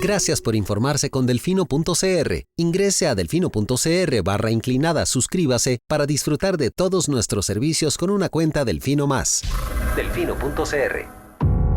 Gracias por informarse con Delfino.cr. Ingrese a Delfino.cr/inclinada, suscríbase para disfrutar de todos nuestros servicios con una cuenta Delfino Más. Delfino.cr.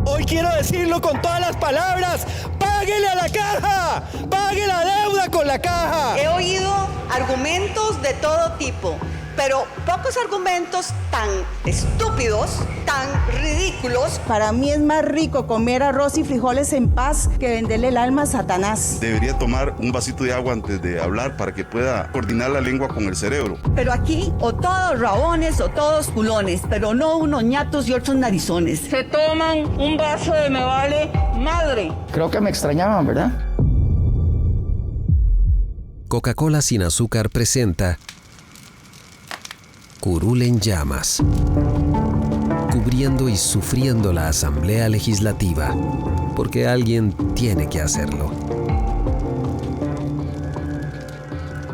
Hoy quiero decirlo con todas las palabras: ¡páguele a la caja! ¡Pague la deuda con la caja! He oído argumentos de todo tipo, pero pocos argumentos tan estúpidos, tan ridículos. Para mí es más rico comer arroz y frijoles en paz que venderle el alma a Satanás. Debería tomar un vasito de agua antes de hablar para que pueda coordinar la lengua con el cerebro. Pero aquí o todos rabones o todos culones, pero no unos ñatos y otros narizones. Se toman un vaso de me vale madre. Creo que me extrañaban, ¿verdad? Coca-Cola sin azúcar presenta Curul en llamas, cubriendo y sufriendo la Asamblea Legislativa, porque alguien tiene que hacerlo.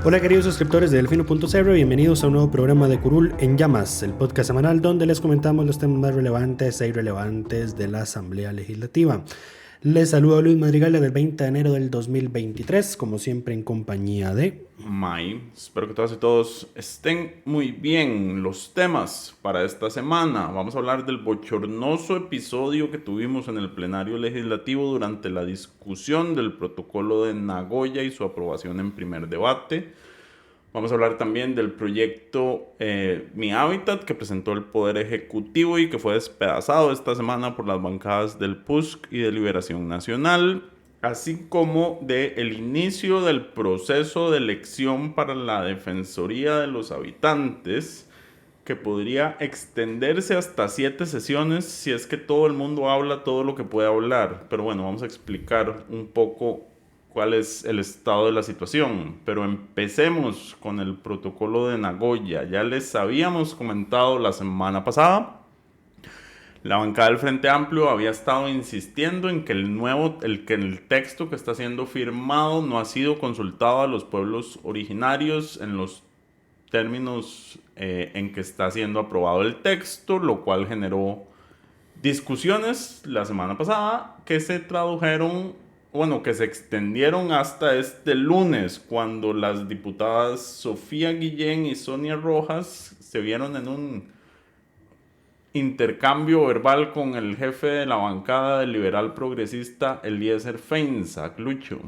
Hola queridos suscriptores de Delfino.cr, bienvenidos a un nuevo programa de Curul en Llamas, el podcast semanal donde les comentamos los temas más relevantes e irrelevantes de la Asamblea Legislativa. Les saludo a Luis Madrigal del 20 de enero del 2023, como siempre en compañía de May. Espero que todas y todos estén muy bien. Los temas para esta semana: vamos a hablar del bochornoso episodio que tuvimos en el plenario legislativo durante la discusión del protocolo de Nagoya y su aprobación en primer debate. Vamos a hablar también del proyecto Mi Hábitat que presentó el Poder Ejecutivo y que fue despedazado esta semana por las bancadas del PUSC y de Liberación Nacional, así como del inicio del proceso de elección para la Defensoría de los Habitantes, que podría extenderse hasta 7 sesiones si es que todo el mundo habla todo lo que puede hablar. Pero bueno, vamos a explicar un poco cuál es el estado de la situación. Pero empecemos con el protocolo de Nagoya. Ya les habíamos comentado la semana pasada, la bancada del Frente Amplio había estado insistiendo en que el texto que está siendo firmado no ha sido consultado a los pueblos originarios en los términos en que está siendo aprobado el texto, lo cual generó discusiones la semana pasada que se extendieron hasta este lunes, cuando las diputadas Sofía Guillén y Sonia Rojas se vieron en un intercambio verbal con el jefe de la bancada del liberal progresista, Eliezer Feinsack. Lucho.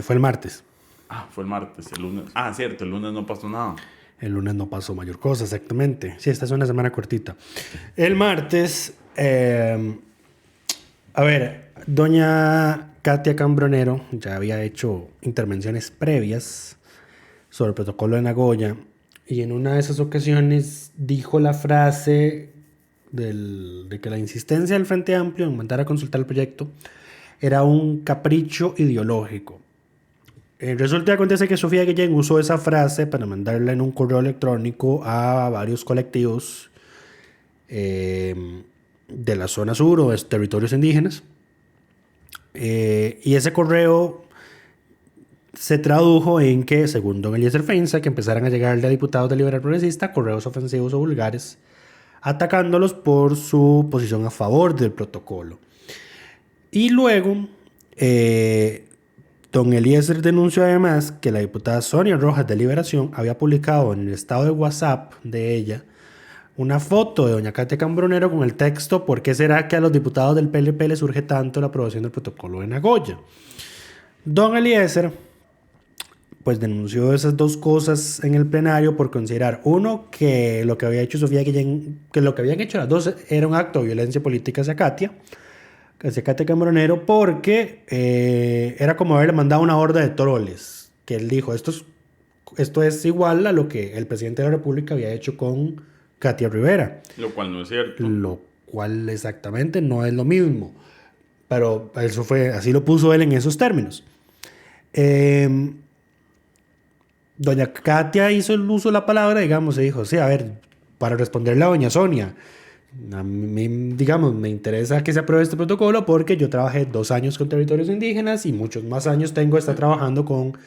Fue el martes. Fue el martes, el lunes. Cierto, el lunes no pasó nada. El lunes no pasó mayor cosa, exactamente. Sí, esta es una semana cortita. El martes, doña Katia Cambronero ya había hecho intervenciones previas sobre el protocolo de Nagoya y en una de esas ocasiones dijo la frase de que la insistencia del Frente Amplio en mandar a consultar el proyecto era un capricho ideológico. Resulta que acontece que Sofía Guillén usó esa frase para mandarla en un correo electrónico a varios colectivos de la zona sur o de territorios indígenas. Y ese correo se tradujo en que, según don Eliezer Feinsack, que empezaran a llegarle a diputados del Liberal Progresista correos ofensivos o vulgares, atacándolos por su posición a favor del protocolo. Y luego, don Eliezer denunció además que la diputada Sonia Rojas de Liberación había publicado en el estado de WhatsApp de ella una foto de doña Katia Cambronero con el texto ¿por qué será que a los diputados del PLP les surge tanto la aprobación del protocolo de Nagoya? Don Eliezer pues denunció esas dos cosas en el plenario por considerar, uno, que lo que había hecho Sofía Guillén, que lo que habían hecho las dos era un acto de violencia política hacia Katia Cambronero, porque era como haberle mandado una horda de troles, que él dijo, esto es igual a lo que el presidente de la República había hecho con Katia Rivera. Lo cual no es cierto. Lo cual exactamente no es lo mismo. Pero eso fue, así lo puso él en esos términos. Doña Katia hizo el uso de la palabra, digamos, y dijo, sí, a ver, para responderle a doña Sonia, a mí, digamos, me interesa que se apruebe este protocolo porque yo trabajé 2 años con territorios indígenas y muchos más años está trabajando con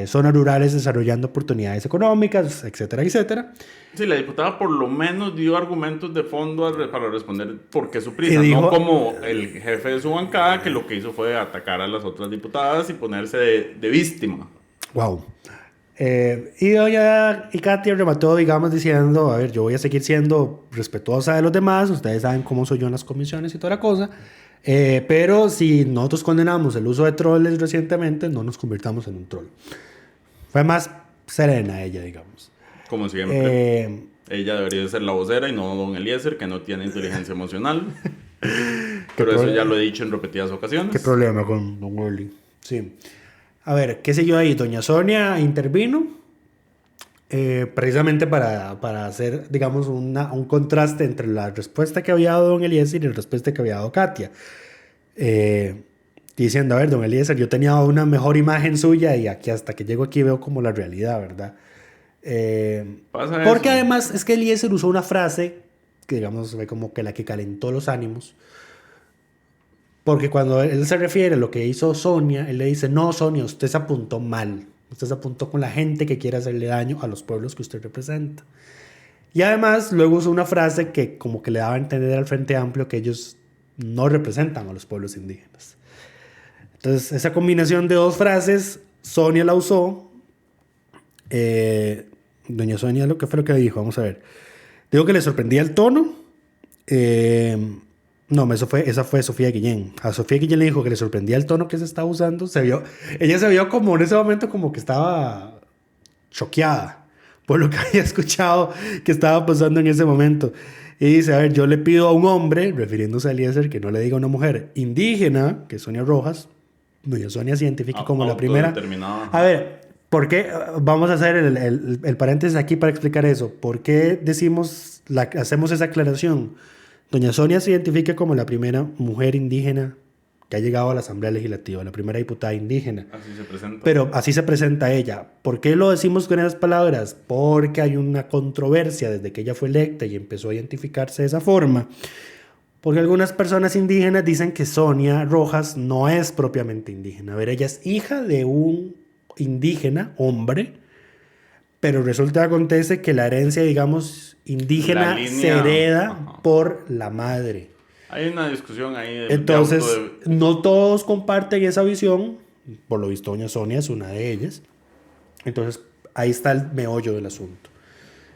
zonas rurales desarrollando oportunidades económicas, etcétera, etcétera. Sí, la diputada por lo menos dio argumentos de fondo para responder por qué su prisa, dijo, no como el jefe de su bancada que lo que hizo fue atacar a las otras diputadas y ponerse de víctima. Wow. Y Katia remató, digamos, diciendo, a ver, yo voy a seguir siendo respetuosa de los demás, ustedes saben cómo soy yo en las comisiones y toda la cosa, pero si nosotros condenamos el uso de trolls recientemente, no nos convirtamos en un troll. Fue más serena ella, digamos. Como siempre. Ella debería ser la vocera y no don Eliezer, que no tiene inteligencia emocional. Pero eso ya lo he dicho en repetidas ocasiones. ¿Qué problema con don Orly? Sí. A ver, ¿qué siguió ahí? Doña Sonia intervino precisamente para hacer, digamos, un contraste entre la respuesta que había dado don Eliezer y la respuesta que había dado Katia. Diciendo, a ver, don Eliezer, yo tenía una mejor imagen suya y aquí hasta que llego aquí veo como la realidad, ¿verdad? Porque además es que Eliezer usó una frase que, digamos, fue como que la que calentó los ánimos. Porque cuando él se refiere a lo que hizo Sonia, él le dice, no, Sonia, usted se apuntó mal. Usted se apuntó con la gente que quiere hacerle daño a los pueblos que usted representa. Y además luego usó una frase que como que le daba a entender al Frente Amplio que ellos no representan a los pueblos indígenas. Entonces, esa combinación de dos frases, Sonia la usó. Doña Sonia, ¿qué fue lo que dijo? Vamos a ver. Digo que le sorprendía el tono. No, esa fue Sofía Guillén. A Sofía Guillén le dijo que le sorprendía el tono que se estaba usando. Ella se vio como en ese momento como que estaba choqueada por lo que había escuchado que estaba pasando en ese momento. Y dice, a ver, yo le pido a un hombre, refiriéndose a Eliezer, que no le diga a una mujer indígena, que es Sonia Rojas, doña Sonia se identifica como la primera. A ver, ¿por qué? Vamos a hacer el paréntesis aquí para explicar eso. ¿Por qué hacemos esa aclaración? Doña Sonia se identifica como la primera mujer indígena que ha llegado a la Asamblea Legislativa, la primera diputada indígena. Así se presenta. Pero así se presenta ella. ¿Por qué lo decimos con esas palabras? Porque hay una controversia desde que ella fue electa y empezó a identificarse de esa forma. Porque algunas personas indígenas dicen que Sonia Rojas no es propiamente indígena. A ver, ella es hija de un indígena, hombre, pero resulta que acontece que la herencia, digamos, indígena se hereda por la madre. Hay una discusión ahí. Entonces, no todos comparten esa visión. Por lo visto, doña Sonia es una de ellas. Entonces, ahí está el meollo del asunto.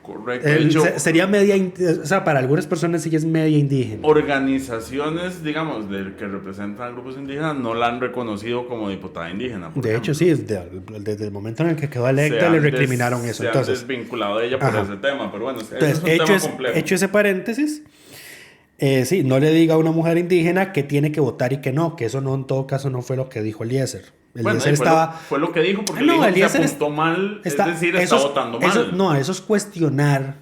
Correcto. De hecho, sería media, o sea, para algunas personas sí es media indígena. Organizaciones, digamos, que representan a grupos indígenas no la han reconocido como diputada indígena. De hecho, sí, desde el momento en el que quedó electa le recriminaron eso. Se han desvinculado de ella por ese tema, pero bueno, entonces, es un tema complejo. Hecho ese paréntesis, sí, no le diga a una mujer indígena que tiene que votar y que no, que eso no, en todo caso, no fue lo que dijo Eliezer. Bueno, fue lo que dijo, porque Eliezer se apuntó mal, está votando mal. Eso es cuestionar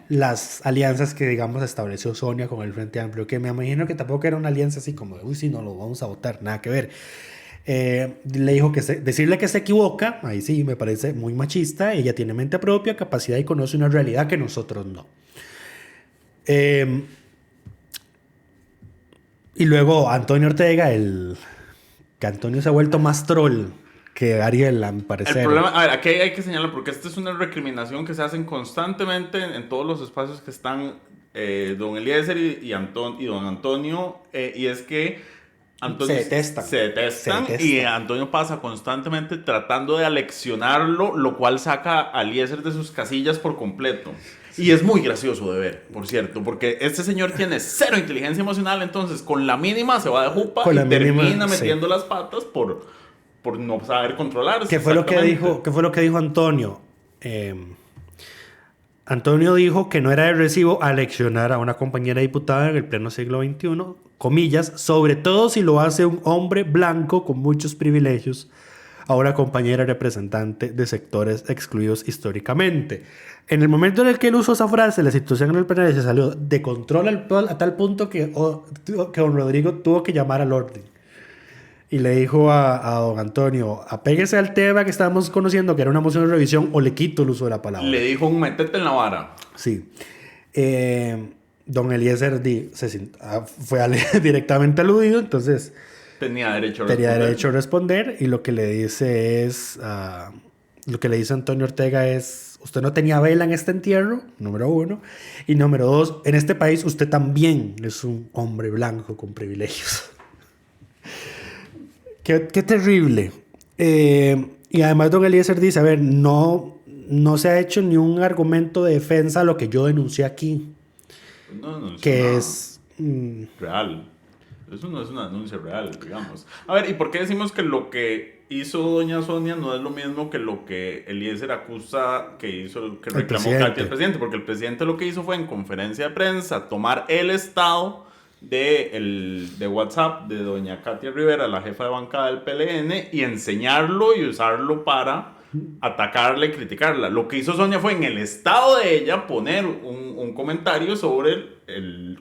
las alianzas que, digamos, estableció Sonia con el Frente Amplio, que me imagino que tampoco era una alianza así como de, uy, sí, no lo vamos a votar, nada que ver. Le dijo que decirle que se equivoca, ahí sí me parece muy machista. Ella tiene mente propia, capacidad y conoce una realidad que nosotros no. Y luego Antonio Ortega, que Antonio se ha vuelto más troll que Ariel, a mi parecer. El problema, a ver, aquí hay que señalar, porque esta es una recriminación que se hacen constantemente en todos los espacios que están don Eliezer y don Antonio, y es que Antonio se detestan y Antonio pasa constantemente tratando de aleccionarlo, lo cual saca a Eliezer de sus casillas por completo. Y es muy gracioso de ver, por cierto, porque este señor tiene cero inteligencia emocional, entonces con la mínima se va de jupa y termina metiendo las patas por no saber controlarse. ¿Qué fue lo que dijo Antonio? Antonio dijo que no era de recibo aleccionar a una compañera diputada en el pleno siglo XXI, comillas, sobre todo si lo hace un hombre blanco con muchos privilegios, a una compañera representante de sectores excluidos históricamente. En el momento en el que él usó esa frase, la situación en el plenario se salió de control a tal punto que don Rodrigo tuvo que llamar al orden. Y le dijo a don Antonio, apéguese al tema que estábamos conociendo, que era una moción de revisión, o le quito el uso de la palabra. Le dijo un metete en la vara. Sí. Don Eliezer fue directamente aludido, entonces tenía derecho a responder, y lo que le dice es, lo que le dice Antonio Ortega es: usted no tenía vela en este entierro, número 1, y número 2, en este país usted también es un hombre blanco con privilegios. Qué terrible. Y además don Eliezer dice, a ver, no se ha hecho ni un argumento de defensa a lo que yo denuncié aquí. No, que es real. Eso no es una denuncia real, digamos. A ver, ¿y por qué decimos que lo que hizo doña Sonia no es lo mismo que lo que Eliezer acusa que hizo, que reclamó Katia el presidente? Porque el presidente lo que hizo fue en conferencia de prensa tomar el estado de WhatsApp de doña Katia Rivera, la jefa de bancada del PLN, y enseñarlo y usarlo para atacarla y criticarla. Lo que hizo Sonia fue en el estado de ella poner un comentario sobre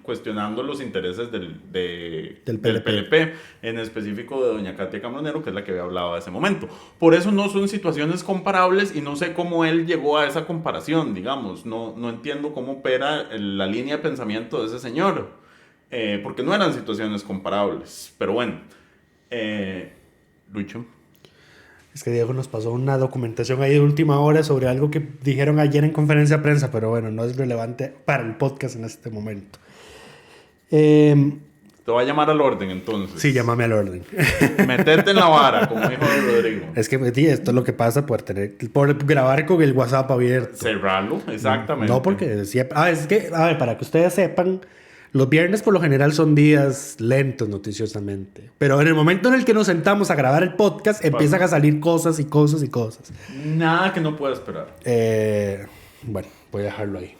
cuestionando los intereses del PLP, en específico de doña Katia Cambronero, que es la que había hablado de ese momento. Por eso no son situaciones comparables, y no sé cómo él llegó a esa comparación, digamos. No entiendo cómo opera la línea de pensamiento de ese señor, porque no eran situaciones comparables. Pero bueno, Lucho. Es que Diego nos pasó una documentación ahí de última hora sobre algo que dijeron ayer en conferencia de prensa, pero bueno, no es relevante para el podcast en este momento. Te voy a llamar al orden, entonces. Sí, llámame al orden. Metete en la vara, como dijo Rodrigo. Es que esto es lo que pasa por grabar con el WhatsApp abierto. Cerrarlo, exactamente. No, porque decía... es que, a ver, para que ustedes sepan, los viernes por lo general son días lentos noticiosamente. Pero en el momento en el que nos sentamos a grabar el podcast, empiezan a salir cosas y cosas y cosas. Nada que no pueda esperar. Bueno, voy a dejarlo ahí.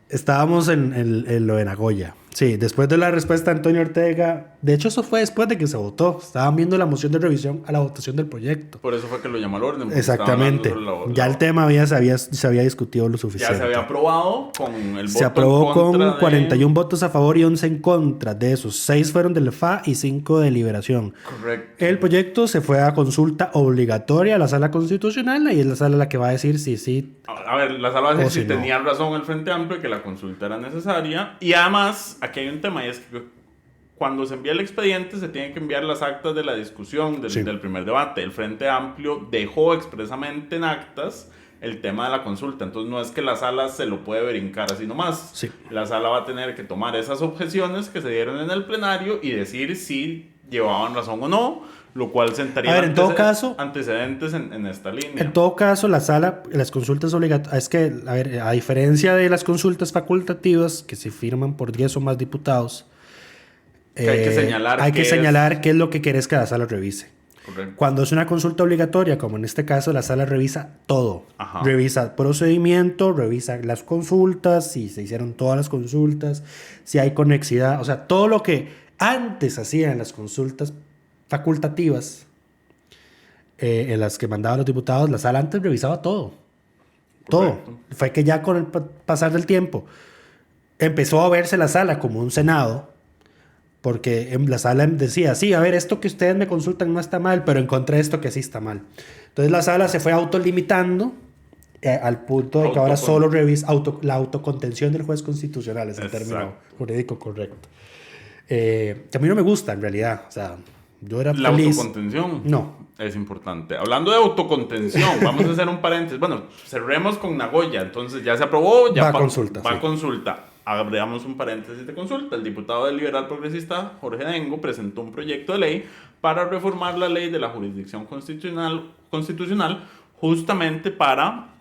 Estábamos en lo de Nagoya. Sí, después de la respuesta de Antonio Ortega, de hecho eso fue después de que se votó. Estaban viendo la moción de revisión a la votación del proyecto. Por eso fue que lo llamó al orden. Exactamente. Ya el tema se había discutido lo suficiente. Ya se había aprobado con el voto. Se aprobó con 41 votos a favor y 11 en contra. De esos, 6 fueron del FA y 5 de Liberación. Correcto. El proyecto se fue a consulta obligatoria a la Sala Constitucional, y es la sala la que va a decir si sí. A ver, la sala va a decir si no. tenía razón el Frente Amplio y que la consulta era necesaria. Y además, aquí hay un tema, y es que cuando se envía el expediente se tienen que enviar las actas de la discusión del primer debate. El Frente Amplio dejó expresamente en actas el tema de la consulta. Entonces no es que la sala se lo puede brincar así nomás. Sí. La sala va a tener que tomar esas objeciones que se dieron en el plenario y decir si llevaban razón o no, lo cual sentaría antecedentes en esta línea. En todo caso, la sala, las consultas obligatorias, es que, a ver, a diferencia de las consultas facultativas que se firman por 10 o más diputados, hay que señalar qué es lo que querés que la sala revise. Correcto. Cuando es una consulta obligatoria, como en este caso, la sala revisa todo. Ajá. Revisa procedimiento, revisa las consultas, si se hicieron todas las consultas, si hay conexidad, o sea, todo lo que antes hacían las consultas facultativas, en las que mandaban los diputados, la sala antes revisaba todo. Todo. Fue que ya con el pasar del tiempo empezó a verse la sala como un senado, porque la sala decía, sí, a ver, esto que ustedes me consultan no está mal, pero encontré esto que sí está mal. Entonces la sala se fue autolimitando al punto de que ahora solo revisa la autocontención del juez constitucional, es el término jurídico correcto. Que a mí no me gusta en realidad, o sea, yo era la feliz. Autocontención no es importante. Hablando de autocontención, vamos a hacer un paréntesis. Bueno, cerremos con Nagoya. Entonces ya se aprobó, ya va a consulta. Va a consulta. Abramos un paréntesis de consulta. El diputado del Liberal Progresista, Jorge Dengo, presentó un proyecto de ley para reformar la ley de la jurisdicción constitucional justamente para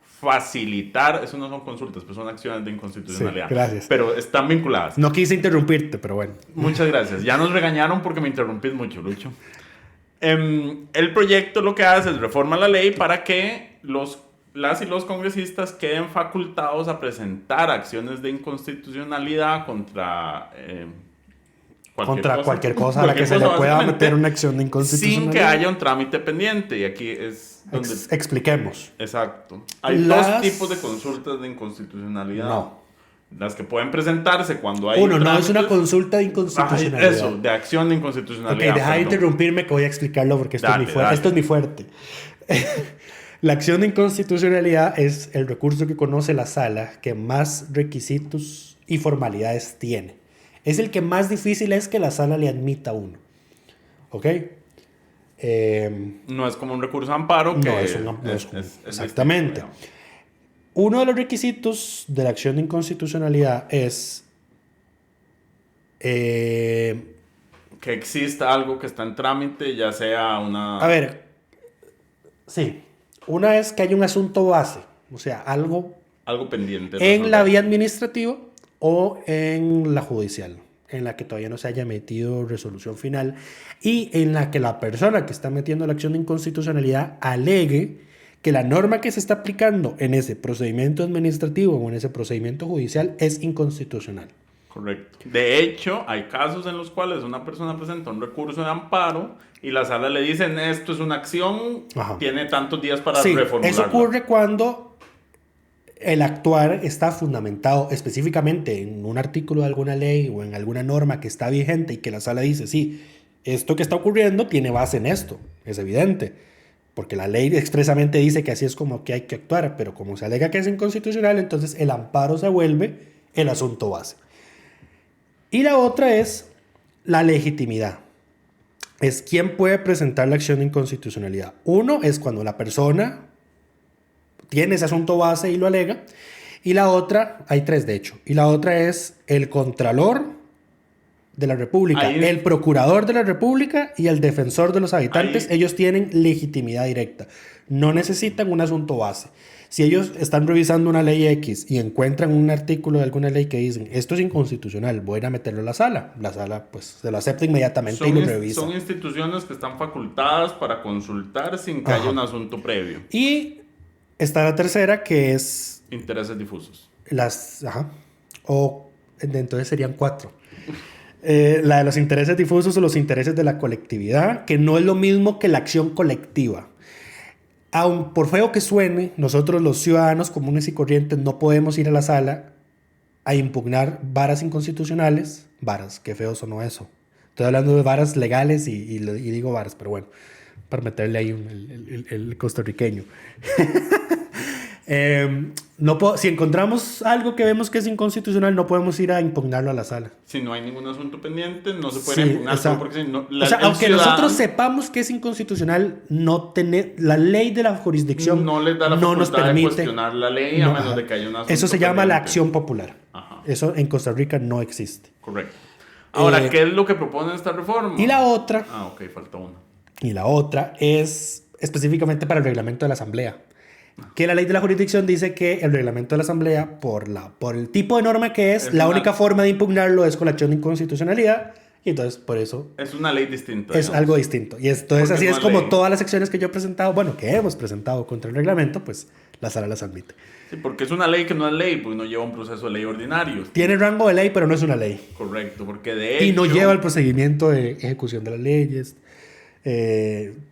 facilitar, eso no son consultas, pues son acciones de inconstitucionalidad. Sí, gracias. Pero están vinculadas. No quise interrumpirte, pero bueno. Muchas gracias. Ya nos regañaron porque me interrumpís mucho, Lucho. El proyecto lo que hace es reforma la ley para que las y los congresistas queden facultados a presentar acciones de inconstitucionalidad contra cualquier cosa a la que se le pueda meter una acción de inconstitucionalidad. Sin que haya un trámite pendiente. Y aquí es donde... Expliquemos. Exacto. Hay dos tipos de consultas de inconstitucionalidad. No. Las que pueden presentarse cuando hay... no es una consulta de inconstitucionalidad. Eso, de acción de inconstitucionalidad. Ok, deja de interrumpirme que voy a explicarlo porque esto es mi fuerte. La acción de inconstitucionalidad es el recurso que conoce la sala que más requisitos y formalidades tiene. Es el que más difícil es que la sala le admita a uno. ¿Ok? No es como un recurso de amparo que no es exactamente. Uno de los requisitos de la acción de inconstitucionalidad es que exista algo que está en trámite, ya sea una... A ver, sí. Una es que hay un asunto base, o sea, algo pendiente. En la vía administrativa o en la judicial, en la que todavía no se haya emitido resolución final y en la que la persona que está metiendo la acción de inconstitucionalidad alegue que la norma que se está aplicando en ese procedimiento administrativo o en ese procedimiento judicial es inconstitucional. Correcto. De hecho, hay casos en los cuales una persona presenta un recurso de amparo y la sala le dicen esto es una acción, tiene tantos días para reformularla. Eso ocurre cuando el actuar está fundamentado específicamente en un artículo de alguna ley o en alguna norma que está vigente y que la sala dice, sí, esto que está ocurriendo tiene base en esto, es evidente, porque la ley expresamente dice que así es como que hay que actuar, pero como se alega que es inconstitucional, entonces el amparo se vuelve el asunto base. Y la otra es la legitimidad. Es quién puede presentar la acción de inconstitucionalidad. Uno es cuando la persona tiene ese asunto base y lo alega. Y la otra, hay tres de hecho, y la otra es el Contralor de la República, el Procurador de la República y el Defensor de los Habitantes. Ellos tienen legitimidad directa. No necesitan un asunto base. Si ellos están revisando una ley X y encuentran un artículo de alguna ley que dicen esto es inconstitucional, voy a ir a meterlo a la sala pues se lo acepta inmediatamente y lo revisa. Son instituciones que están facultadas para consultar sin que haya un asunto previo. Y está la tercera, que es intereses difusos. Entonces serían 4. La de los intereses difusos o los intereses de la colectividad, que no es lo mismo que la acción colectiva. Aun por feo que suene, nosotros los ciudadanos comunes y corrientes no podemos ir a la sala a impugnar varas inconstitucionales. Varas, qué feo sonó eso. Estoy hablando de varas legales y digo varas, pero bueno, para meterle ahí el costarriqueño. Si encontramos algo que vemos que es inconstitucional, no podemos ir a impugnarlo a la sala. Si no hay ningún asunto pendiente, no se puede impugnar. Porque si no, aunque nosotros sepamos que es inconstitucional, la ley de la jurisdicción no les da la facultad de cuestionar la ley a menos de que haya un asunto Eso se llama pendiente. La acción popular. Eso en Costa Rica no existe. Correcto. Ahora, ¿qué es lo que propone esta reforma? Y la otra... ok, falta una. Y la otra es específicamente para el reglamento de la Asamblea. Que la ley de la jurisdicción dice que el reglamento de la Asamblea, por el tipo de norma que es, la única forma de impugnarlo es con la acción de inconstitucionalidad. Y entonces, por eso... Es una ley distinta. Es algo distinto. Y entonces así es como todas las acciones que yo he presentado, que hemos presentado contra el reglamento, pues la sala las admite. Sí, porque es una ley que no es ley, porque no lleva un proceso de ley ordinario. Tiene rango de ley, pero no es una ley. Correcto, porque de hecho... Y no lleva el procedimiento de ejecución de las leyes.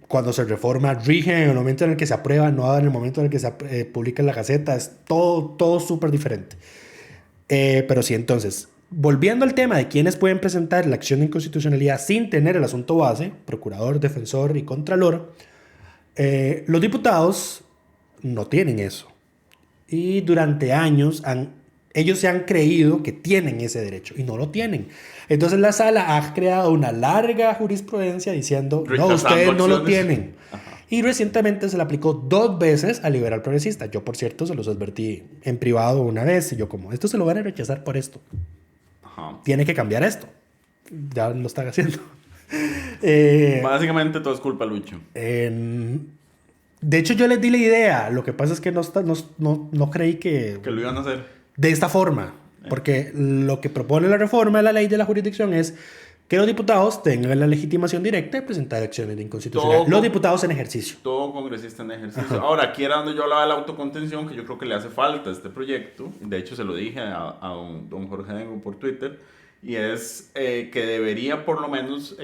Cuando se reforma, rige en el momento en el que se aprueba, no en el momento en el que se publica en la Gaceta. Es todo súper diferente. Pero sí, entonces, volviendo al tema de quiénes pueden presentar la acción de inconstitucionalidad sin tener el asunto base, procurador, defensor y contralor, los diputados no tienen eso. Y durante años ellos se han creído que tienen ese derecho y no lo tienen. Entonces la sala ha creado una larga jurisprudencia diciendo, no, ustedes no lo tienen. Y recientemente se le aplicó 2 veces al liberal progresista. Yo, por cierto, se los advertí en privado una vez. Y yo como, esto se lo van a rechazar por esto. Tiene que cambiar esto. Ya lo están haciendo. Básicamente todo es culpa de Lucho. De hecho, yo les di la idea. Lo que pasa es que no creí que lo iban a hacer de esta forma. Porque lo que propone la reforma de la ley de la jurisdicción es que los diputados tengan la legitimación directa de presentar acciones de inconstitucionalidad. Los diputados en ejercicio. Todo congresista en ejercicio. Ahora, aquí era donde yo hablaba de la autocontención, que yo creo que le hace falta a este proyecto. De hecho, se lo dije a don Jorge Dengo por Twitter. Y es que debería por lo menos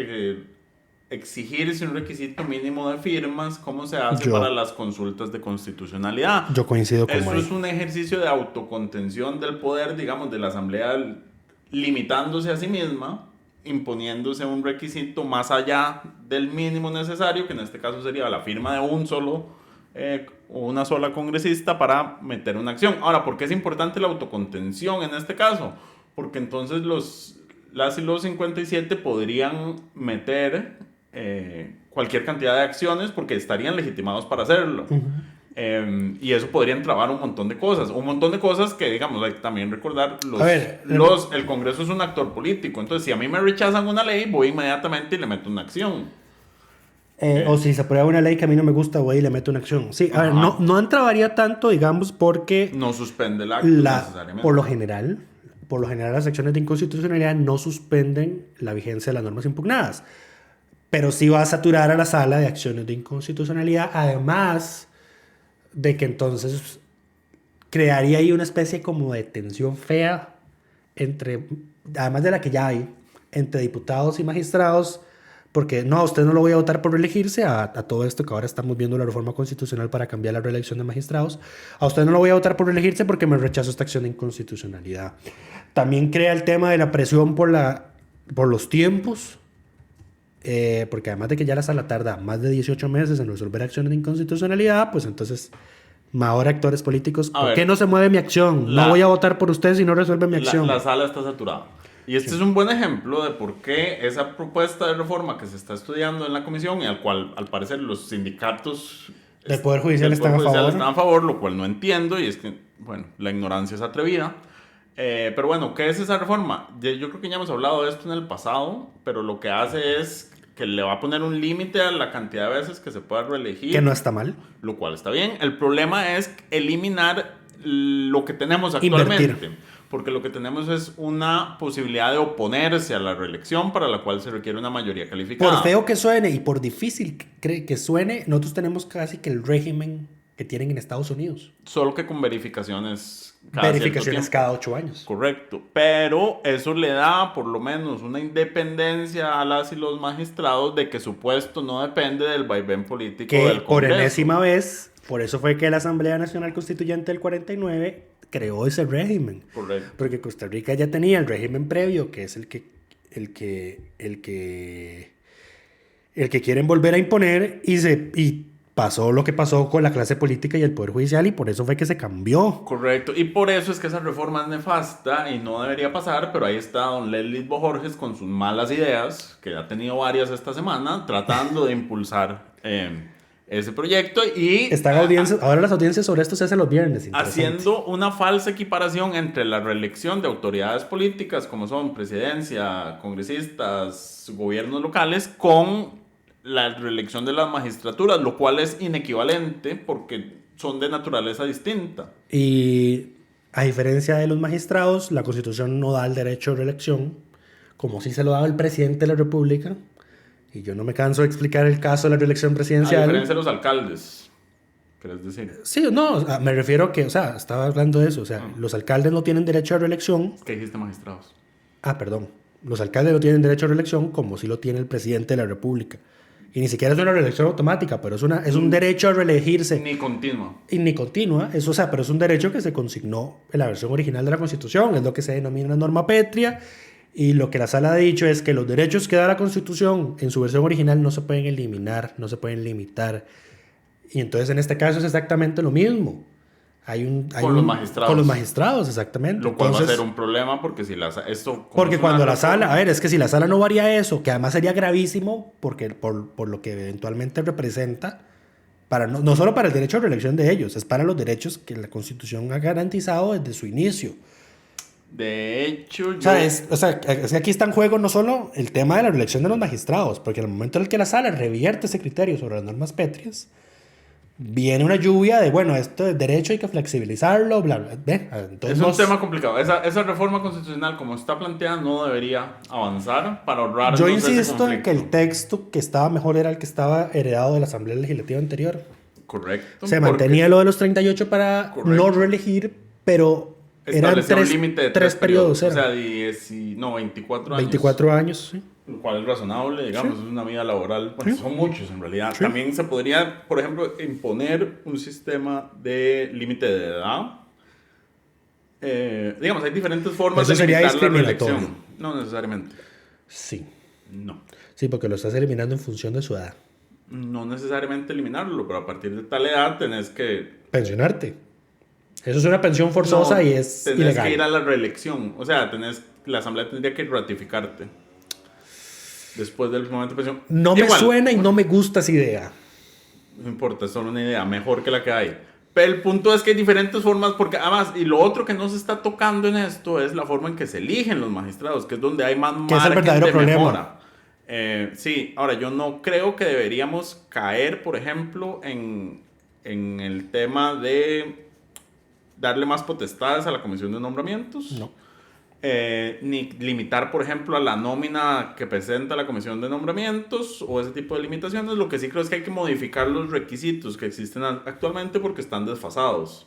exigirse un requisito mínimo de firmas, como se hace para las consultas de constitucionalidad. Yo coincido con Eso es un ejercicio de autocontención del poder, digamos, de la Asamblea, limitándose a sí misma, imponiéndose un requisito más allá del mínimo necesario, que en este caso sería la firma de una sola congresista para meter una acción. Ahora, ¿por qué es importante la autocontención en este caso? Porque entonces las y los 57 podrían meter cualquier cantidad de acciones porque estarían legitimados para hacerlo. Y eso podría entrabar un montón de cosas que, digamos, hay que también recordar, el Congreso es un actor político, entonces si a mí me rechazan una ley, voy inmediatamente y le meto una acción. O si se aprueba una ley que a mí no me gusta, voy y le meto una acción. Sí, a ver, no entrabaría tanto, digamos, porque... No suspende el acto necesariamente. Por lo general, las acciones de inconstitucionalidad no suspenden la vigencia de las normas impugnadas. Pero sí va a saturar a la sala de acciones de inconstitucionalidad, además de que entonces crearía ahí una especie como de tensión fea además de la que ya hay, entre diputados y magistrados, porque no, a usted no lo voy a votar por reelegirse, a todo esto que ahora estamos viendo la reforma constitucional para cambiar la reelección de magistrados, a usted no lo voy a votar por reelegirse porque me rechazo esta acción de inconstitucionalidad. También crea el tema de la presión por los tiempos, porque además de que ya la sala tarda más de 18 meses en resolver acciones de inconstitucionalidad, pues entonces, ahora actores políticos, ¿por qué no se mueve mi acción? No voy a votar por usted si no resuelve mi acción. La sala está saturada. Y este es un buen ejemplo de por qué esa propuesta de reforma que se está estudiando en la comisión y al cual, al parecer, los sindicatos del Poder Judicial están a favor, lo cual no entiendo, y es que, bueno, la ignorancia es atrevida. Pero bueno, ¿qué es esa reforma? Yo creo que ya hemos hablado de esto en el pasado, pero lo que hace es que le va a poner un límite a la cantidad de veces que se pueda reelegir. Que no está mal. Lo cual está bien. El problema es eliminar lo que tenemos actualmente. Invertir. Porque lo que tenemos es una posibilidad de oponerse a la reelección para la cual se requiere una mayoría calificada. Por feo que suene y por difícil que suene, nosotros tenemos casi que el régimen que tienen en Estados Unidos. Solo que con verificaciones cada 8 años. Correcto. Pero eso le da por lo menos una independencia a las y los magistrados de que su puesto no depende del vaivén político del Congreso. Por enésima vez, por eso fue que la Asamblea Nacional Constituyente del 49 creó ese régimen. Correcto. Porque Costa Rica ya tenía el régimen previo, que es el que quieren volver a imponer, y pasó lo que pasó con la clase política y el Poder Judicial, y por eso fue que se cambió. Correcto, y por eso es que esa reforma es nefasta y no debería pasar, pero ahí está don Leslie Bojorges con sus malas ideas, que ha tenido varias esta semana, tratando de impulsar ese proyecto y... ahora las audiencias sobre esto se hacen los viernes. Haciendo una falsa equiparación entre la reelección de autoridades políticas, como son presidencia, congresistas, gobiernos locales, con la reelección de las magistraturas, lo cual es inequivalente porque son de naturaleza distinta. Y a diferencia de los magistrados, la Constitución no da el derecho a reelección, como sí se lo daba el presidente de la República. Y yo no me canso de explicar el caso de la reelección presidencial. A diferencia de los alcaldes, ¿querés decir? Sí, no, me refiero a que, estaba hablando de eso, los alcaldes no tienen derecho a reelección. ¿Qué dijiste magistrados? Perdón. Los alcaldes no tienen derecho a reelección como sí lo tiene el presidente de la República. Y ni siquiera es una reelección automática, pero es un derecho a reelegirse. Ni continua. Y ni continua, pero es un derecho que se consignó en la versión original de la Constitución, es lo que se denomina una norma pétrea, y lo que la sala ha dicho es que los derechos que da la Constitución en su versión original no se pueden eliminar, no se pueden limitar. Y entonces en este caso es exactamente lo mismo. Los magistrados. Con los magistrados, exactamente. Lo cual va a ser un problema porque si cuando la sala... es que si la sala no varía eso, que además sería gravísimo porque por lo que eventualmente representa, no solo para el derecho a reelección de ellos, es para los derechos que la Constitución ha garantizado desde su inicio. De hecho, es que aquí está en juego no solo el tema de la reelección de los magistrados, porque en el momento en el que la sala revierte ese criterio sobre las normas pétreas, viene una lluvia de, esto es derecho, hay que flexibilizarlo, bla, bla. Entonces es un tema complicado. Esa reforma constitucional, como está planteada, no debería avanzar para ahorrar. Yo insisto en que el texto que estaba mejor era el que estaba heredado de la Asamblea Legislativa anterior. Correcto. Se mantenía lo de los 38 para no reelegir, pero eran tres periodos. O sea, 24 años. 24 años, sí. Lo cual es razonable, digamos, es una vida laboral. Son muchos en realidad. Sí. También se podría, por ejemplo, imponer un sistema de límite de edad. Digamos, hay diferentes formas de limitar la reelección. No necesariamente. Sí. No. Sí, porque lo estás eliminando en función de su edad. No necesariamente eliminarlo, pero a partir de tal edad tenés que... pensionarte. Eso es una pensión forzosa y es tenés ilegal. Que ir a la reelección. O sea, tenés la Asamblea tendría que ratificarte después del momento de presión. No me suena y no me gusta esa idea. No importa, es solo una idea, mejor que la que hay. Pero el punto es que hay diferentes formas, porque además, y lo otro que no se está tocando en esto es la forma en que se eligen los magistrados, que es donde hay más margen de mejora. Sí, ahora yo no creo que deberíamos caer, por ejemplo, en el tema de darle más potestades a la comisión de nombramientos. No. Ni limitar, por ejemplo, a la nómina que presenta la comisión de nombramientos o ese tipo de limitaciones. Lo que sí creo es que hay que modificar los requisitos que existen actualmente porque están desfasados.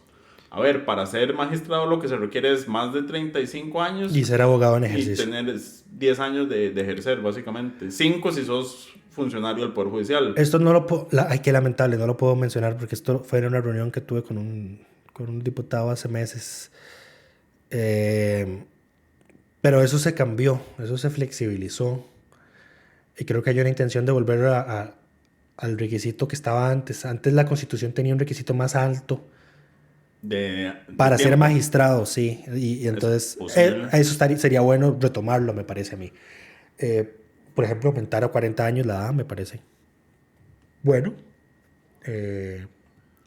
A ver, para ser magistrado lo que se requiere es más de 35 años. Y ser abogado en ejercicio. Y tener 10 años de ejercer, básicamente. 5 si sos funcionario del Poder Judicial. Esto no lo puedo... Ay, qué lamentable, no lo puedo mencionar porque esto fue en una reunión que tuve con un diputado hace meses. Pero eso se cambió, eso se flexibilizó. Y creo que hay una intención de volver al requisito que estaba antes. Antes la Constitución tenía un requisito más alto para ser magistrado, sí. Y entonces eso sería bueno retomarlo, me parece a mí. Por ejemplo, aumentar a 40 años la edad, me parece bueno.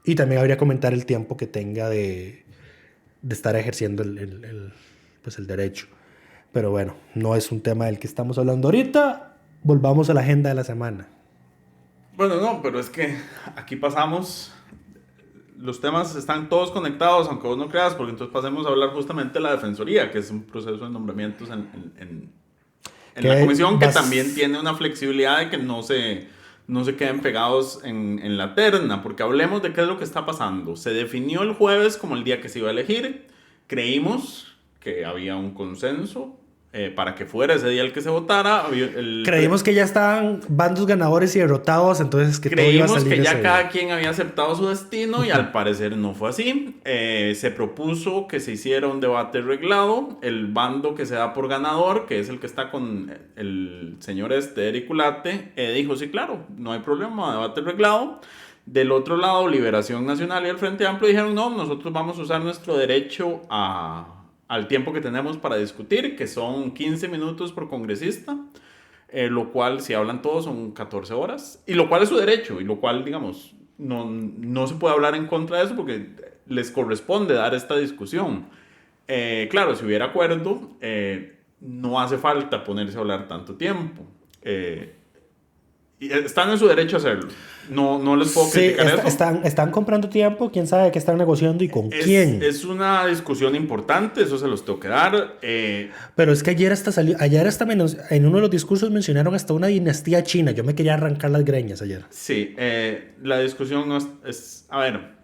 Y también habría que aumentar el tiempo que tenga de estar ejerciendo el derecho. Pero bueno, no es un tema del que estamos hablando ahorita. Volvamos a la agenda de la semana. Bueno, no, pero es que aquí pasamos... Los temas están todos conectados, aunque vos no creas, porque entonces pasemos a hablar justamente de la Defensoría, que es un proceso de nombramientos en la comisión, que también tiene una flexibilidad de que no se queden pegados en la terna, porque hablemos de qué es lo que está pasando. Se definió el jueves como el día que se iba a elegir. Creímos que había un consenso para que fuera ese día el que se votara. Creímos que ya estaban bandos ganadores y derrotados, entonces que todo iba a salir que ya cada quien había aceptado su destino y al parecer no fue así. Se propuso que se hiciera un debate reglado. El bando que se da por ganador, que es el que está con el señor Eric Ulate, dijo sí, claro, no hay problema, debate reglado. Del otro lado, Liberación Nacional y el Frente Amplio dijeron no, nosotros vamos a usar nuestro derecho al tiempo que tenemos para discutir, que son 15 minutos por congresista, lo cual, si hablan todos, son 14 horas, y lo cual es su derecho, y lo cual, digamos, no se puede hablar en contra de eso porque les corresponde dar esta discusión. Claro, si hubiera acuerdo, no hace falta ponerse a hablar tanto tiempo. Y están en su derecho a hacerlo. No les puedo criticar eso. Están comprando tiempo, quién sabe qué están negociando y con quién. Es una discusión importante, eso se los tengo que dar. Pero es que ayer en uno de los discursos mencionaron hasta una dinastía china. Yo me quería arrancar las greñas ayer. Sí, la discusión no es... A ver,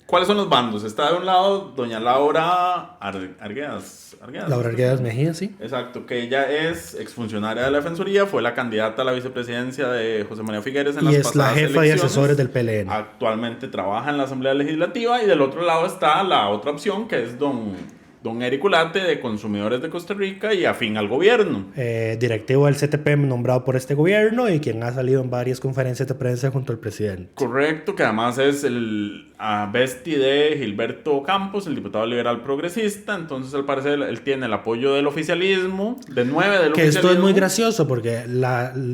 ¿cuáles son los bandos? Está de un lado doña Laura Arguedas. Laura Arguedas Mejía, sí. Exacto, que ella es exfuncionaria de la Defensoría, fue la candidata a la vicepresidencia de José María Figueres en las pasadas elecciones. Y es la jefa de asesores del PLN. Actualmente trabaja en la Asamblea Legislativa y del otro lado está la otra opción que es don Eric Ulate de Consumidores de Costa Rica y afín al gobierno. Directivo del CTP nombrado por este gobierno y quien ha salido en varias conferencias de prensa junto al presidente. Correcto, que además es el bestie de Gilberto Campos, el diputado liberal progresista. Entonces, al parecer, él tiene el apoyo del oficialismo, de 9 del oficialismo. Que esto es muy gracioso porque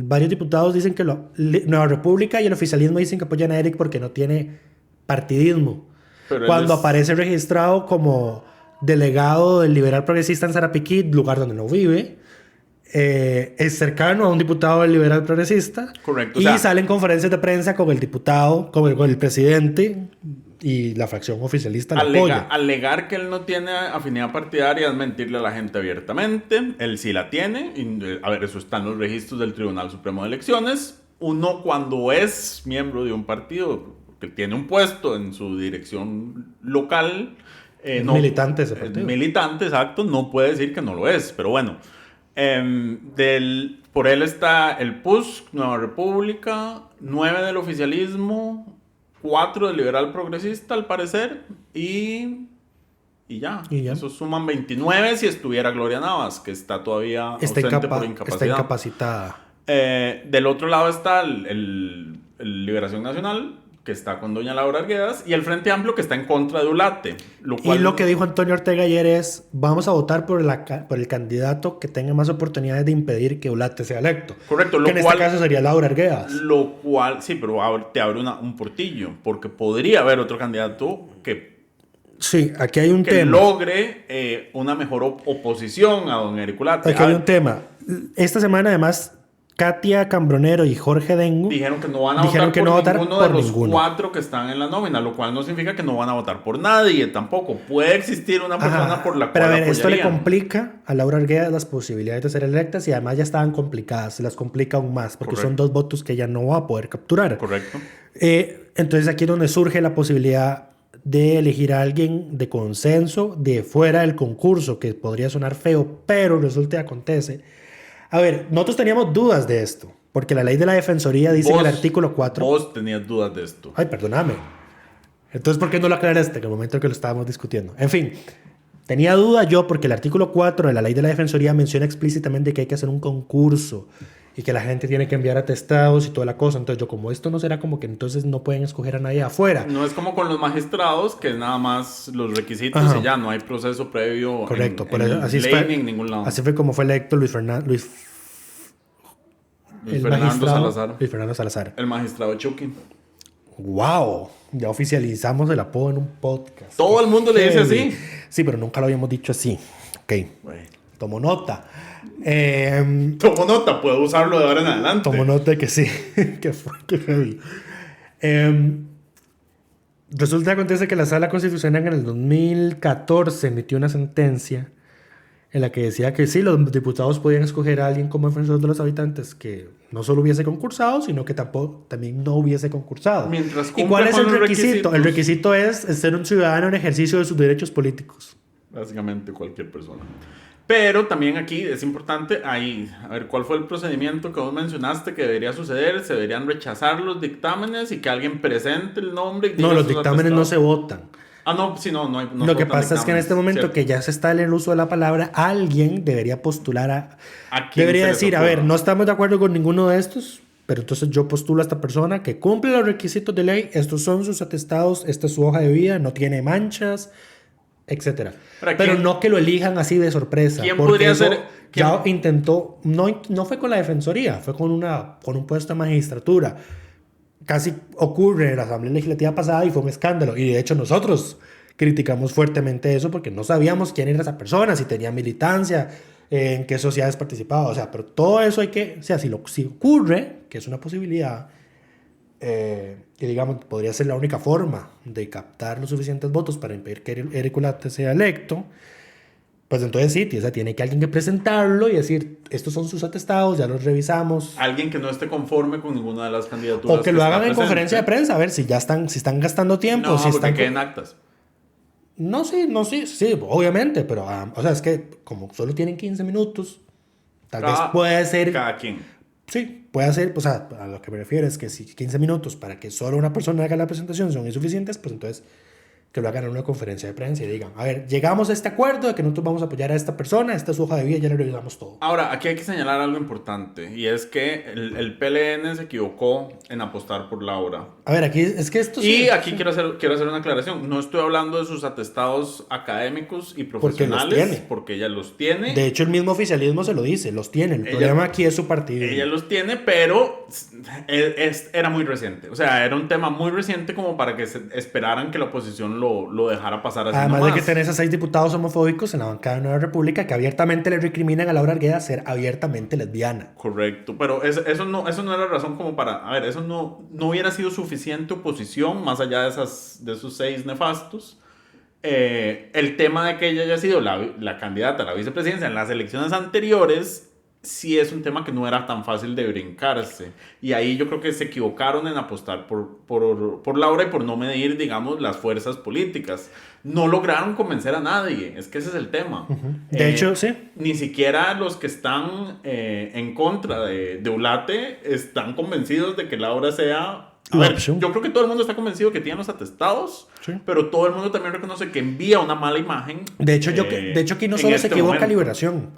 varios diputados dicen que Nueva República y el oficialismo dicen que apoyan a Eric porque no tiene partidismo. Pero cuando aparece registrado como delegado del liberal progresista en Sarapiquí, lugar donde no vive, es cercano a un diputado del liberal progresista. Correcto. Y sale en conferencias de prensa con el diputado, con el presidente y la fracción oficialista lo apoya. Alegar que él no tiene afinidad partidaria es mentirle a la gente abiertamente. Él sí la tiene. A ver, eso está en los registros del Tribunal Supremo de Elecciones. Uno, cuando es miembro de un partido que tiene un puesto en su dirección local, militante ese partido. Militante, exacto, no puede decir que no lo es, pero bueno. Por él está el PUSC, Nueva República, 9 del oficialismo, 4 del liberal progresista al parecer, y ya. Eso suman 29 si estuviera Gloria Navas, que está todavía ausente por incapacidad. Está incapacitada. Del otro lado está el Liberación Nacional, que está con doña Laura Arguedas, y el Frente Amplio, que está en contra de Ulate. Y lo que dijo Antonio Ortega ayer es, vamos a votar por el candidato que tenga más oportunidades de impedir que Ulate sea electo. Correcto. Que en este caso sería Laura Arguedas. Lo cual, sí, pero te abre un portillo, porque podría haber otro candidato que... Sí, aquí hay un que tema. logre una mejor oposición a don Eric Ulate. Aquí hay un tema. Esta semana, además, Katia Cambronero y Jorge Dengu dijeron que no van a votar por ninguno de los 4 que están en la nómina, lo cual no significa que no van a votar por nadie tampoco. Puede existir una persona por la cual pero a ver, apoyarían. esto le complica a Laura Arguedas las posibilidades de ser electas y además ya estaban complicadas, se las complica aún más porque Correcto. son 2 votos que ella no va a poder capturar. Correcto. Entonces aquí es donde surge la posibilidad de elegir a alguien de consenso de fuera del concurso, que podría sonar feo, pero resulta y acontece. A ver, nosotros teníamos dudas de esto, porque la ley de la Defensoría dice en el artículo 4... Vos tenías dudas de esto. Ay, perdóname. Entonces, ¿por qué no lo aclaraste en el momento que lo estábamos discutiendo? En fin, tenía duda yo porque el artículo 4 de la ley de la Defensoría menciona explícitamente que hay que hacer un concurso y que la gente tiene que enviar atestados y toda la cosa. Entonces yo, como esto no será como que entonces no pueden escoger a nadie afuera. No es como con los magistrados, que es nada más los requisitos y ya no hay proceso previo. Correcto, en así ley fue, ni en ningún lado. Así fue como fue electo Luis Fernando Salazar. El magistrado Chucky. ¡Wow! Ya oficializamos el apodo en un podcast. Todo el mundo le dice así. Sí, pero nunca lo habíamos dicho así. Ok. Bueno. Tomo nota. Tomo nota, puedo usarlo de ahora en adelante. Tomo nota de que sí. Que fue, que heavy. Resulta que acontece que la Sala Constitucional en el 2014 emitió una sentencia en la que decía que sí, los diputados podían escoger a alguien como defensor de los habitantes que no solo hubiese concursado, sino que también no hubiese concursado. ¿Y cuál es el requisito? El requisito es ser un ciudadano en ejercicio de sus derechos políticos. Básicamente cualquier persona. Pero también aquí es importante, a ver, ¿cuál fue el procedimiento que vos mencionaste que debería suceder? ¿Se deberían rechazar los dictámenes y que alguien presente el nombre? Y no, los dictámenes no se votan. No, sí, no hay. No lo que pasa es que en este momento, ¿cierto?, que ya se está en el uso de la palabra, alguien debería postular a debería decir, a ver, no estamos de acuerdo con ninguno de estos, pero entonces yo postulo a esta persona que cumple los requisitos de ley, estos son sus atestados, esta es su hoja de vida, no tiene manchas, etcétera. Pero no que lo elijan así de sorpresa. ¿Quién podría ser? Ya intentó, no fue con la Defensoría, fue con un puesto de magistratura. Casi ocurre en la Asamblea Legislativa pasada y fue un escándalo. Y de hecho nosotros criticamos fuertemente eso porque no sabíamos quién era esa persona, si tenía militancia, en qué sociedades participaba. O sea, pero todo eso hay que... O sea, si ocurre, que es una posibilidad, que digamos podría ser la única forma de captar los suficientes votos para impedir que Eric Ulate sea electo, pues entonces sí, o sea, tiene que alguien que presentarlo y decir, estos son sus atestados, ya los revisamos. Alguien que no esté conforme con ninguna de las candidaturas. O que lo hagan en conferencia de prensa, a ver si están gastando tiempo. No, si porque queden actas. No, sí, obviamente, pero, o sea, es que como solo tienen 15 minutos, tal vez puede ser... Cada quien. Sí, puede ser, o sea, a lo que me refiero es que si 15 minutos para que solo una persona haga la presentación son insuficientes, pues entonces que lo hagan en una conferencia de prensa y digan, a ver, llegamos a este acuerdo de que nosotros vamos a apoyar a esta persona, esta es su hoja de vida, ya le revisamos todo. Ahora, aquí hay que señalar algo importante, y es que el PLN se equivocó en apostar por Laura. A ver, aquí es que esto sí... Y aquí quiero hacer una aclaración. No estoy hablando de sus atestados académicos y profesionales, porque ella los tiene. De hecho, el mismo oficialismo se lo dice, los tiene. El problema aquí es su partido. Ella los tiene, pero era muy reciente. O sea, era un tema muy reciente como para que esperaran que la oposición lo dejara pasar así. Además nomás. de que tenés a 6 diputados homofóbicos en la bancada de Nueva República que abiertamente le recriminan a Laura Arguedas ser abiertamente lesbiana. Correcto, pero eso no era razón como para... A ver, eso no hubiera sido suficiente oposición, más allá de esos 6 nefastos. El tema de que ella haya sido la candidata a la vicepresidencia en las elecciones anteriores... sí es un tema que no era tan fácil de brincarse. Y ahí yo creo que se equivocaron en apostar por Laura y por no medir, digamos, las fuerzas políticas. No lograron convencer a nadie. Es que ese es el tema. Uh-huh. De hecho, sí. Ni siquiera los que están en contra de Ulate están convencidos de que Laura sea... A ver, yo creo que todo el mundo está convencido que tiene los atestados, sí, pero todo el mundo también reconoce que envía una mala imagen. De hecho, aquí no solo se equivoca Liberación.